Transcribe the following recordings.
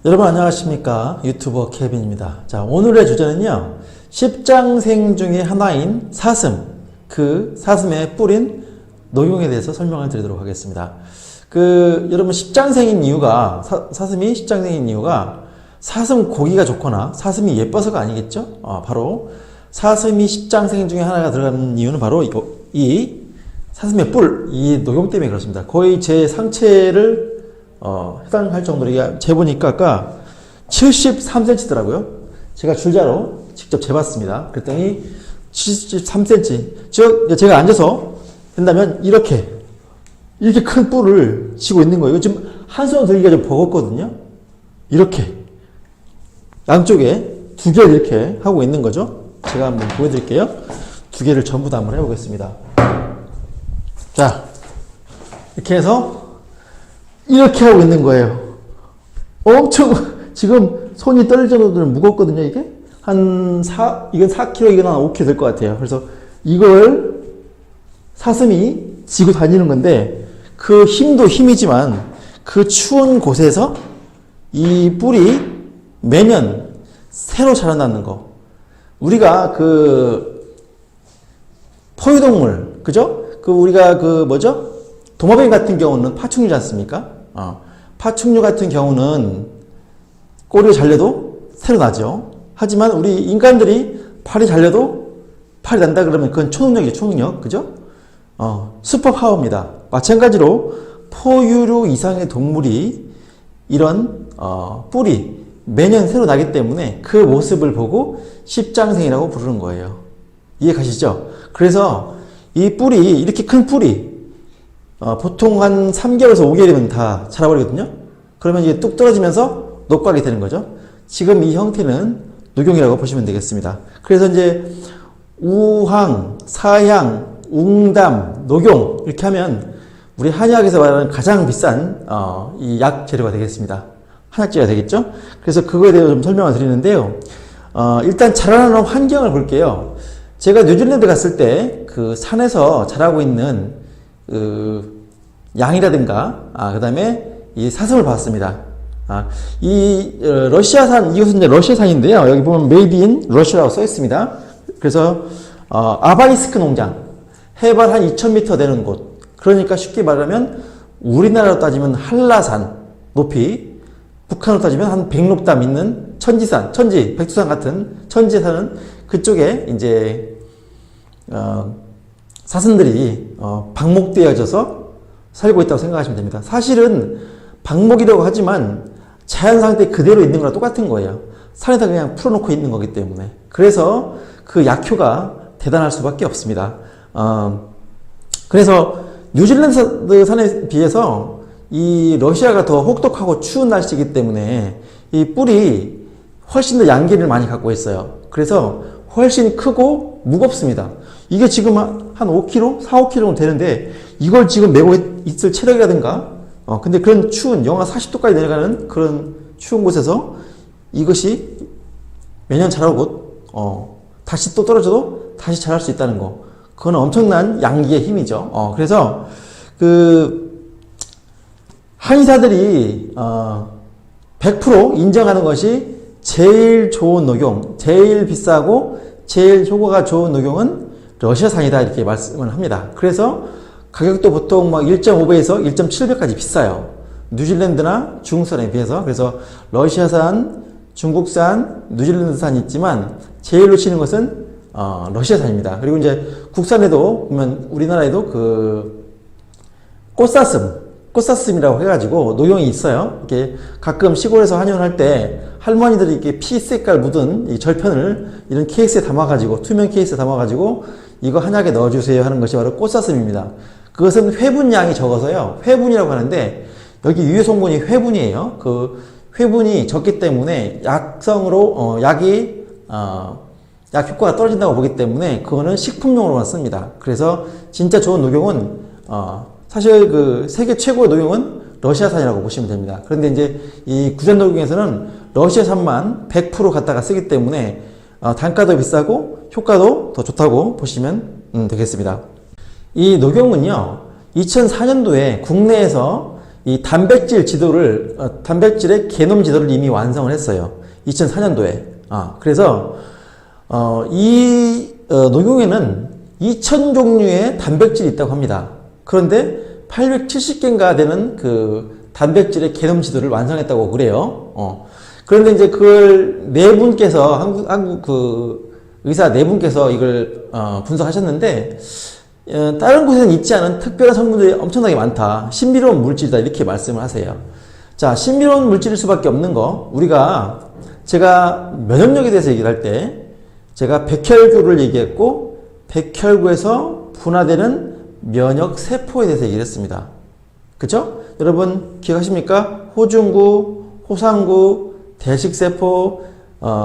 여러분 안녕하십니까? 유튜버 케빈입니다. 자, 오늘의 주제는요, 십장생 중에 하나인 사슴, 그 사슴의 뿌린 녹용에 대해서 설명을 드리도록 하겠습니다. 여러분 십장생인 이유가, 사슴이 십장생인 이유가 사슴 고기가 좋거나 사슴이 예뻐서가 아니겠죠? 바로 사슴이 십장생 중에 하나가 들어가는 이유는 바로 이 사슴의 뿔, 이 녹용 때문에 그렇습니다. 거의 제 상체를 해당할 정도로, 이게 재보니까 아까 73cm더라고요. 제가 줄자로 직접 재봤습니다. 그랬더니 73cm. 즉, 제가 앉아서 된다면 이렇게 큰 뿔을 쥐고 있는 거예요. 지금 한 손 들기가 좀 버겁거든요. 이렇게. 양쪽에 두 개를 이렇게 하고 있는 거죠. 제가 한번 보여드릴게요. 두 개를 전부 다 한번 해보겠습니다. 자, 이렇게 해서 이렇게 하고 있는 거예요. 엄청, 지금 손이 떨릴 정도로 무겁거든요, 이게? 이건 4kg, 이건 한 5kg 될 것 같아요. 그래서 이걸 사슴이 지고 다니는 건데, 그 힘도 힘이지만, 그 추운 곳에서 이 뿔이 매년 새로 자라나는 거. 우리가 포유동물, 그죠? 우리가 도마뱀 같은 경우는 파충류지 않습니까? 파충류 같은 경우는 꼬리가 잘려도 새로 나죠. 하지만 우리 인간들이 팔이 잘려도 팔이 난다 그러면 그건 초능력이죠, 초능력. 그죠? 슈퍼파워입니다. 마찬가지로 포유류 이상의 동물이 이런 뿔이 매년 새로 나기 때문에 그 모습을 보고 십장생이라고 부르는 거예요. 이해 가시죠? 그래서 이 뿔이, 이렇게 큰 뿔이 보통 한 3개월에서 5개월이면 다 자라버리거든요. 그러면 이게 뚝 떨어지면서 녹박이 되는 거죠. 지금 이 형태는 녹용이라고 보시면 되겠습니다. 그래서 이제 우황, 사향, 웅담, 녹용 이렇게 하면 우리 한의학에서 말하는 가장 비싼 이 약 재료가 되겠습니다. 한약재가 되겠죠. 그래서 그거에 대해서 좀 설명을 드리는데요. 일단 자라나는 환경을 볼게요. 제가 뉴질랜드 갔을 때 그 산에서 자라고 있는 양이라든가, 그 다음에 이 사슴을 봤습니다. 러시아산, 이것은 이제 러시아산인데요. 여기 보면 Made in Russia라고 써 있습니다. 그래서, 아바이스크 농장. 해발 한 2000m 되는 곳. 그러니까 쉽게 말하면 우리나라로 따지면 한라산 높이, 북한으로 따지면 한 백록담 있는 천지산, 백두산 같은 천지에 사는 그쪽에 이제, 사슴들이 방목되어져서 살고 있다고 생각하시면 됩니다. 사실은 방목이라고 하지만 자연 상태 그대로 있는 거랑 똑같은 거예요. 산에다 그냥 풀어놓고 있는 거기 때문에. 그래서 그 약효가 대단할 수밖에 없습니다. 그래서 뉴질랜드 산에 비해서 이 러시아가 더 혹독하고 추운 날씨이기 때문에 이 뿔이 훨씬 더 양기를 많이 갖고 있어요. 그래서 훨씬 크고 무겁습니다. 이게 지금 한 5kg? 4, 5kg 정도 되는데 이걸 지금 메고 있을 체력이라든가 근데 그런 추운 영하 40도까지 내려가는 그런 추운 곳에서 이것이 매년 자라고 다시 또 떨어져도 다시 자랄 수 있다는 거, 그건 엄청난 양기의 힘이죠. 그래서 한의사들이 100% 인정하는 것이 제일 좋은 녹용, 제일 비싸고 제일 효과가 좋은 녹용은 러시아산이다, 이렇게 말씀을 합니다. 그래서 가격도 보통 막 1.5배에서 1.7배까지 비싸요. 뉴질랜드나 중국산에 비해서. 그래서 러시아산, 중국산, 뉴질랜드산이 있지만 제일로 치는 것은 러시아산입니다. 그리고 이제 국산에도 보면 우리나라에도 꽃사슴이라고 해가지고 녹용이 있어요. 이렇게 가끔 시골에서 한의원할 때 할머니들이 이렇게 피 색깔 묻은 이 절편을 이런 케이스에 담아가지고, 투명 케이스에 담아가지고 이거 한약에 넣어주세요 하는 것이 바로 꽃사슴입니다. 그것은 회분량이 적어서요, 회분이라고 하는데 여기 유해 성분이 회분이에요. 그 회분이 적기 때문에 약성으로 약 효과가 떨어진다고 보기 때문에 그거는 식품용으로만 씁니다. 그래서 진짜 좋은 녹용은 사실 세계 최고의 녹용은 러시아산이라고 보시면 됩니다. 그런데 이제 이 구전 녹용에서는 러시아산만 100% 갖다가 쓰기 때문에 단가도 비싸고 효과도 더 좋다고 보시면 되겠습니다. 이 녹용은요, 2004년도에 국내에서 이 단백질 지도를, 단백질의 게놈 지도를 이미 완성을 했어요. 2004년도에. 그래서, 녹용에는 2000종류의 단백질이 있다고 합니다. 그런데 870개인가 되는 그 단백질의 게놈 지도를 완성했다고 그래요. 그런데 이제 그걸 네 분께서, 한국 그 의사 네 분께서 이걸, 분석하셨는데, 다른 곳에는 있지 않은 특별한 성분들이 엄청나게 많다. 신비로운 물질이다. 이렇게 말씀을 하세요. 자, 신비로운 물질일 수밖에 없는 거, 제가 면역력에 대해서 얘기를 할 때, 제가 백혈구를 얘기했고, 백혈구에서 분화되는 면역세포에 대해서 얘기를 했습니다. 그쵸? 여러분, 기억하십니까? 호중구, 호상구, 대식세포,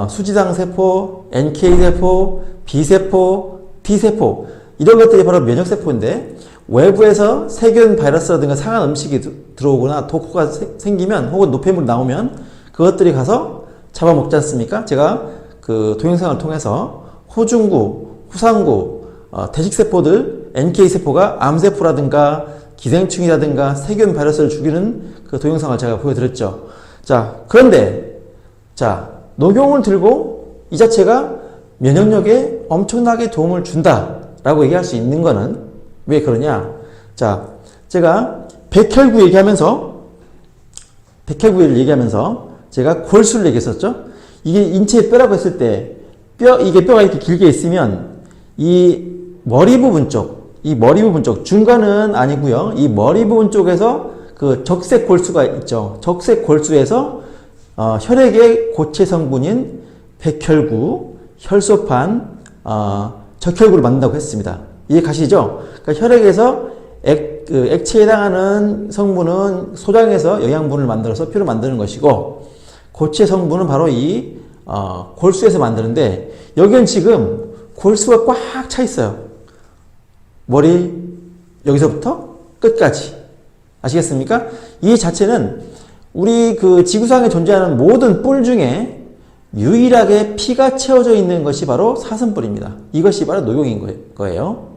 수지당세포, NK세포, B세포, T세포, 이런 것들이 바로 면역세포인데, 외부에서 세균, 바이러스라든가 상한 음식이 들어오거나 독소가 생기면, 혹은 노폐물이 나오면, 그것들이 가서 잡아먹지 않습니까? 제가 그 동영상을 통해서 호중구, 호상구, 대식세포들, NK세포가 암세포라든가 기생충이라든가 세균, 바이러스를 죽이는 그 동영상을 제가 보여드렸죠. 자, 그런데, 자, 녹용을 들고 이 자체가 면역력에 엄청나게 도움을 준다라고 얘기할 수 있는 거는 왜 그러냐? 자, 제가 백혈구 얘기하면서 제가 골수를 얘기했었죠? 이게 인체의 뼈라고 했을 때, 이게 뼈가 이렇게 길게 있으면 이 머리 부분 쪽, 중간은 아니고요. 이 머리 부분 쪽에서 그 적색 골수가 있죠. 적색 골수에서 혈액의 고체 성분인 백혈구, 혈소판, 적혈구를 만든다고 했습니다. 이해 가시죠? 그러니까 혈액에서 액체에 해당하는 성분은 소장에서 영양분을 만들어서 피를 만드는 것이고, 고체 성분은 바로 이 골수에서 만드는데, 여기는 지금 골수가 꽉 차 있어요. 머리 여기서부터 끝까지. 아시겠습니까? 이 자체는 우리 그 지구상에 존재하는 모든 뿔 중에 유일하게 피가 채워져 있는 것이 바로 사슴뿔입니다. 이것이 바로 녹용인 거예요.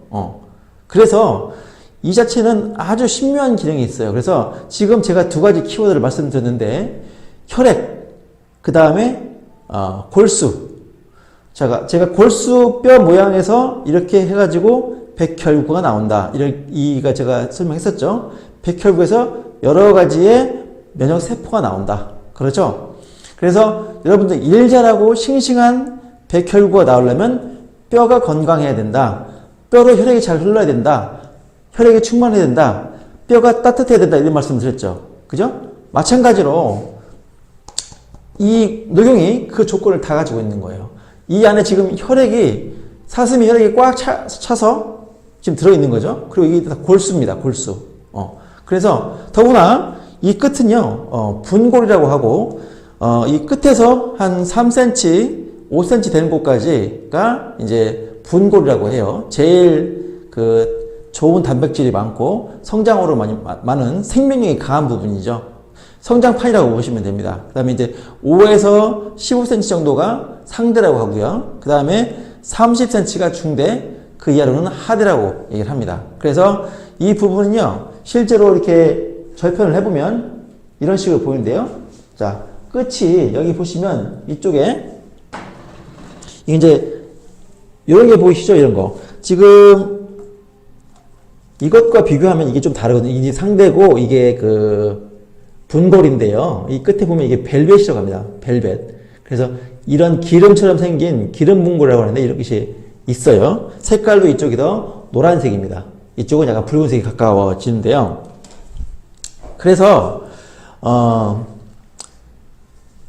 그래서 이 자체는 아주 신묘한 기능이 있어요. 그래서 지금 제가 두 가지 키워드를 말씀드렸는데, 혈액, 그 다음에 골수. 제가 골수 뼈 모양에서 이렇게 해가지고 백혈구가 나온다. 이가 제가 설명했었죠. 백혈구에서 여러 가지의 면역 세포가 나온다. 그렇죠? 그래서 여러분들 일 잘하고 싱싱한 백혈구가 나오려면 뼈가 건강해야 된다. 뼈로 혈액이 잘 흘러야 된다. 혈액이 충만해야 된다. 뼈가 따뜻해야 된다. 이런 말씀 드렸죠. 그죠? 마찬가지로 이 녹용이 그 조건을 다 가지고 있는 거예요. 이 안에 지금 사슴이 혈액이 꽉 차서 지금 들어있는 거죠. 그리고 이게 다 골수입니다. 골수. 그래서 더구나 이 끝은요, 분골이라고 하고, 이 끝에서 한 3cm, 5cm 되는 곳까지가 이제 분골이라고 해요. 제일 그 좋은 단백질이 많고 성장으로 많은 생명력이 강한 부분이죠. 성장판이라고 보시면 됩니다. 그 다음에 이제 5에서 15cm 정도가 상대라고 하고요. 그 다음에 30cm가 중대, 그 이하로는 하대라고 얘기를 합니다. 그래서 이 부분은요, 실제로 이렇게 절편을 해보면 이런 식으로 보이는데요. 자, 끝이 여기 보시면 이쪽에 이제 이런 게 보이시죠? 이런 거. 지금 이것과 비교하면 이게 좀 다르거든요. 이게 상대고 이게 그 분골인데요. 이 끝에 보면 이게 벨벳이라고 합니다. 벨벳. 그래서 이런 기름처럼 생긴 기름 분골이라고 하는데 이렇게 있어요. 색깔도 이쪽이 더 노란색입니다. 이쪽은 약간 붉은색이 가까워지는데요. 그래서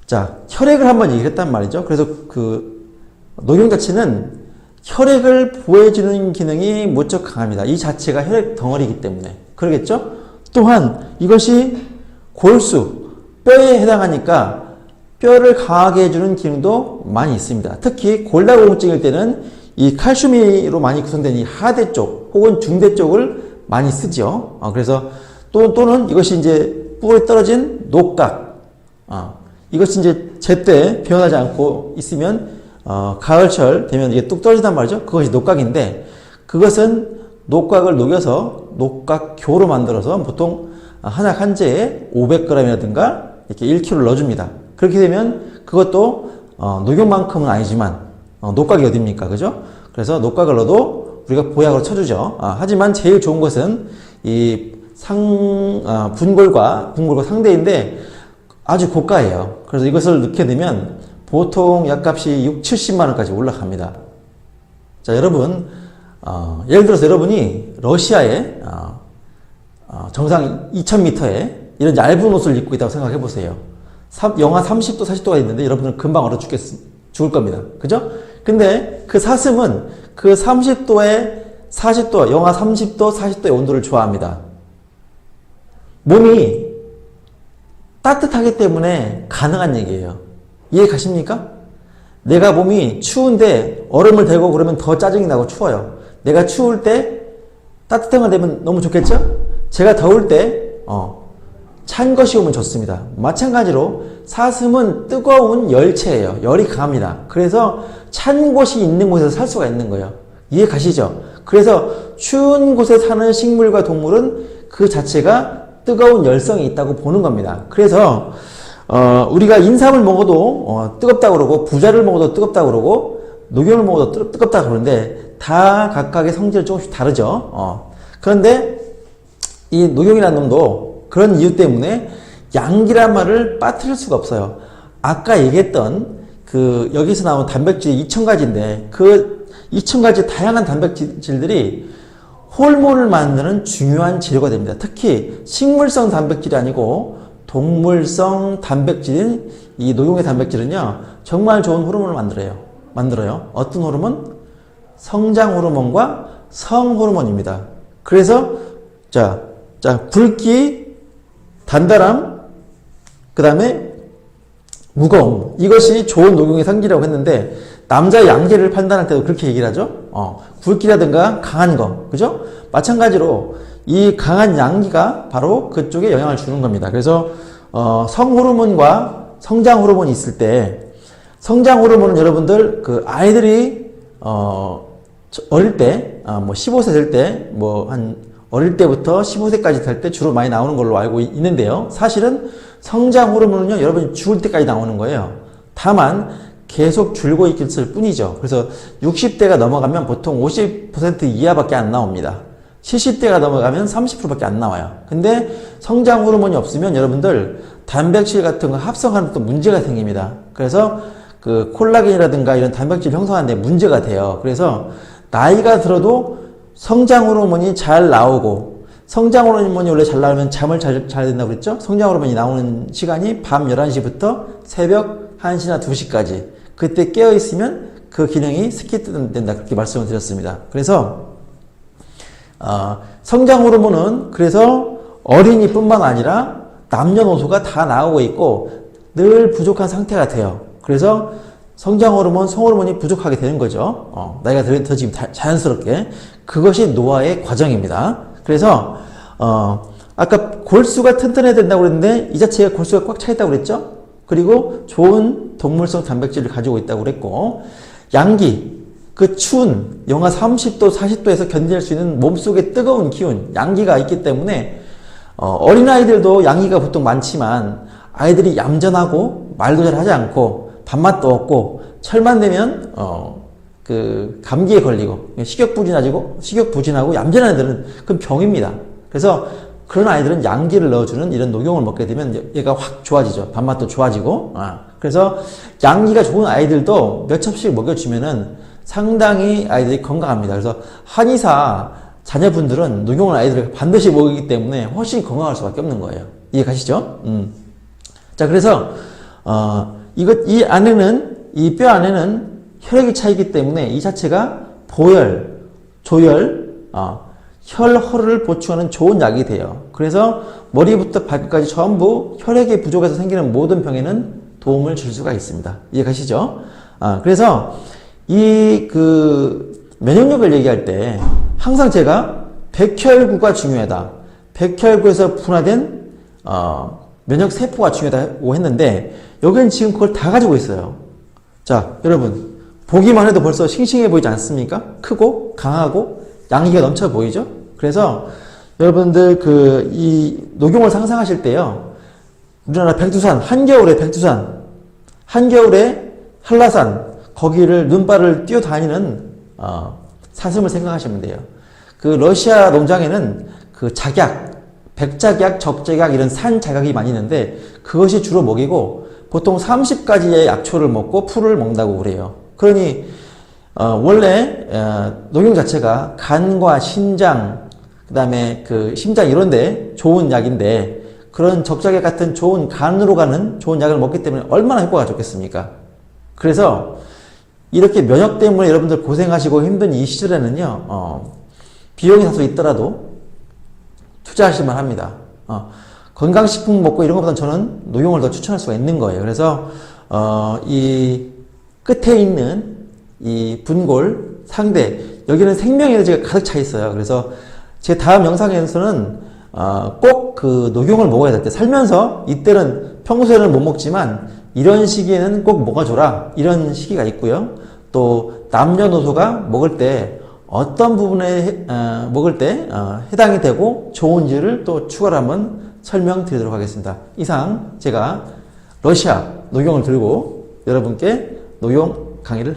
자, 혈액을 한번 얘기했단 말이죠. 그래서 그 녹용 자체는 혈액을 보호해주는 기능이 무척 강합니다. 이 자체가 혈액 덩어리이기 때문에. 그러겠죠? 또한 이것이 골수, 뼈에 해당하니까 뼈를 강하게 해주는 기능도 많이 있습니다. 특히 골다공증일 때는 이 칼슘으로 많이 구성된 이 하대 쪽 혹은 중대 쪽을 많이 쓰죠. 그래서 또는 이것이 이제 뿔에 떨어진 녹각, 이것이 이제 제때 변하지 않고 있으면 가을철 되면 이게 뚝 떨어진단 말이죠. 그것이 녹각인데, 그것은 녹각을 녹여서 녹각교로 만들어서 보통 한약 한 제에 500g이라든가 이렇게 1kg를 넣어줍니다. 그렇게 되면 그것도 녹용만큼은 아니지만 녹각이 어딥니까? 그죠? 그래서 녹각을 넣어도 우리가 보약으로 쳐주죠. 하지만 제일 좋은 것은 이 분골과 상대인데 아주 고가예요. 그래서 이것을 넣게 되면 보통 약값이 6, 70만 원까지 올라갑니다. 자, 여러분, 예를 들어서 여러분이 러시아에 정상 2000m에 이런 얇은 옷을 입고 있다고 생각해 보세요. 영하 30도, 40도가 있는데 여러분은 금방 얼어 죽을 겁니다. 그죠? 근데 그 사슴은 그 30도에 40도, 영하 30도, 40도의 온도를 좋아합니다. 몸이 따뜻하기 때문에 가능한 얘기예요. 이해 가십니까? 내가 몸이 추운데 얼음을 대고 그러면 더 짜증이 나고 추워요. 내가 추울 때 따뜻한 되면 너무 좋겠죠? 제가 더울 때 찬 것이 오면 좋습니다. 마찬가지로 사슴은 뜨거운 열체예요. 열이 강합니다. 그래서 찬 곳이 있는 곳에서 살 수가 있는 거예요. 이해 가시죠? 그래서 추운 곳에 사는 식물과 동물은 그 자체가 뜨거운 열성이 있다고 보는 겁니다. 그래서 우리가 인삼을 먹어도 뜨겁다고 그러고 부자를 먹어도 뜨겁다고 그러고 녹용을 먹어도 뜨겁다고 그러는데 다 각각의 성질은 조금씩 다르죠. 그런데 이 녹용이라는 놈도 그런 이유 때문에 양기란 말을 빠뜨릴 수가 없어요. 아까 얘기했던 여기서 나온 단백질이 2000가지인데 그 2000가지 다양한 단백질들이 호르몬을 만드는 중요한 재료가 됩니다. 특히 식물성 단백질이 아니고 동물성 단백질인 이 녹용의 단백질은요, 정말 좋은 호르몬을 만들어요. 어떤 호르몬? 성장 호르몬과 성 호르몬입니다. 그래서 굵기, 단단함, 그 다음에 무거움, 이것이 좋은 녹용의 상징이라고 했는데 남자의 양계를 판단할 때도 그렇게 얘기를 하죠. 굵기라든가 강한 거, 그죠? 마찬가지로 이 강한 양기가 바로 그쪽에 영향을 주는 겁니다. 그래서 성호르몬과 성장 호르몬이 있을 때, 성장 호르몬은 여러분들 아이들이 어릴 때, 15세 될 때, 어릴 때부터 15세까지 될 때 주로 많이 나오는 걸로 알고 있는데요. 사실은 성장 호르몬은요, 여러분이 죽을 때까지 나오는 거예요. 다만 계속 줄고 있을 뿐이죠. 그래서 60대가 넘어가면 보통 50% 이하밖에 안 나옵니다. 70대가 넘어가면 30%밖에 안 나와요. 근데 성장 호르몬이 없으면 여러분들 단백질 같은 거 합성하는 또 문제가 생깁니다. 그래서 콜라겐이라든가 이런 단백질 형성하는 데 문제가 돼요. 그래서 나이가 들어도 성장 호르몬이 잘 나오고, 성장 호르몬이 원래 잘 나오면 잠을 잘 된다고 그랬죠? 성장 호르몬이 나오는 시간이 밤 11시부터 새벽 1시나 2시까지. 그때 깨어있으면 그 기능이 스킵된다. 그렇게 말씀을 드렸습니다. 그래서 성장 호르몬은 그래서 어린이뿐만 아니라 남녀노소가 다 나오고 있고 늘 부족한 상태가 돼요. 그래서 성장 호르몬, 성호르몬이 부족하게 되는 거죠. 나이가 들어지면 자연스럽게. 그것이 노화의 과정입니다. 그래서 아까 골수가 튼튼해야 된다고 그랬는데 이 자체가 골수가 꽉 차 있다고 그랬죠. 그리고 좋은 동물성 단백질을 가지고 있다고 그랬고, 양기, 추운 영하 30도, 40도에서 견딜 수 있는 몸속의 뜨거운 기운, 양기가 있기 때문에 어린아이들도 양기가 보통 많지만 아이들이 얌전하고 말도 잘 하지 않고 밥맛도 없고 철만 되면 감기에 걸리고 식욕부진하고 얌전한 애들은 그건 병입니다. 그래서 그런 아이들은 양기를 넣어주는 이런 녹용을 먹게 되면 얘가 확 좋아지죠. 밥맛도 좋아지고. 그래서 양기가 좋은 아이들도 몇 첩씩 먹여주면은 상당히 아이들이 건강합니다. 그래서 한의사 자녀분들은 녹용을 아이들을 반드시 먹이기 때문에 훨씬 건강할 수밖에 없는 거예요. 이해 가시죠? 자, 그래서 이 안에는, 이 뼈 안에는 혈액이 차이기 때문에 이 자체가 보혈, 조혈, 혈허를 보충하는 좋은 약이 돼요. 그래서 머리부터 발끝까지 전부 혈액의 부족에서 생기는 모든 병에는 도움을 줄 수가 있습니다. 이해 가시죠? 그래서 면역력을 얘기할 때 항상 제가 백혈구가 중요하다. 백혈구에서 분화된 면역세포가 중요하다고 했는데 여기는 지금 그걸 다 가지고 있어요. 자, 여러분 보기만 해도 벌써 싱싱해 보이지 않습니까? 크고 강하고 양기가 넘쳐 보이죠? 그래서 여러분들 이 녹용을 상상하실 때요. 우리나라 백두산, 한겨울에 백두산, 한겨울에 한라산, 거기를 눈발을 뛰어다니는 사슴을 생각하시면 돼요. 그 러시아 농장에는 그 작약, 백작약, 적작약 이런 산 작약이 많이 있는데 그것이 주로 먹이고 보통 30가지의 약초를 먹고 풀을 먹는다고 그래요. 그러니 원래 녹용 자체가 간과 신장, 그 다음에 그 심장 이런데 좋은 약인데 그런 적작약 같은 좋은 간으로 가는 좋은 약을 먹기 때문에 얼마나 효과가 좋겠습니까? 그래서 이렇게 면역 때문에 여러분들 고생하시고 힘든 이 시절에는요, 비용이 다소 있더라도 투자하실만 합니다. 건강식품 먹고 이런 것보다는 저는 녹용을 더 추천할 수가 있는 거예요. 그래서, 이 끝에 있는 이 분골, 상대, 여기는 생명 에너지가 가득 차 있어요. 그래서 제 다음 영상에서는 꼭 그 녹용을 먹어야 될 때 살면서 이때는 평소에는 못 먹지만 이런 시기에는 꼭 먹어줘라 이런 시기가 있고요. 또 남녀노소가 먹을 때 어떤 부분에 먹을 때 해당이 되고 좋은지를 또 추가로 한번 설명드리도록 하겠습니다. 이상 제가 러시아 녹용을 들고 여러분께 녹용 강의를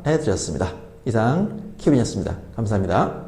해드렸습니다. 이상 케빈이었습니다. 감사합니다.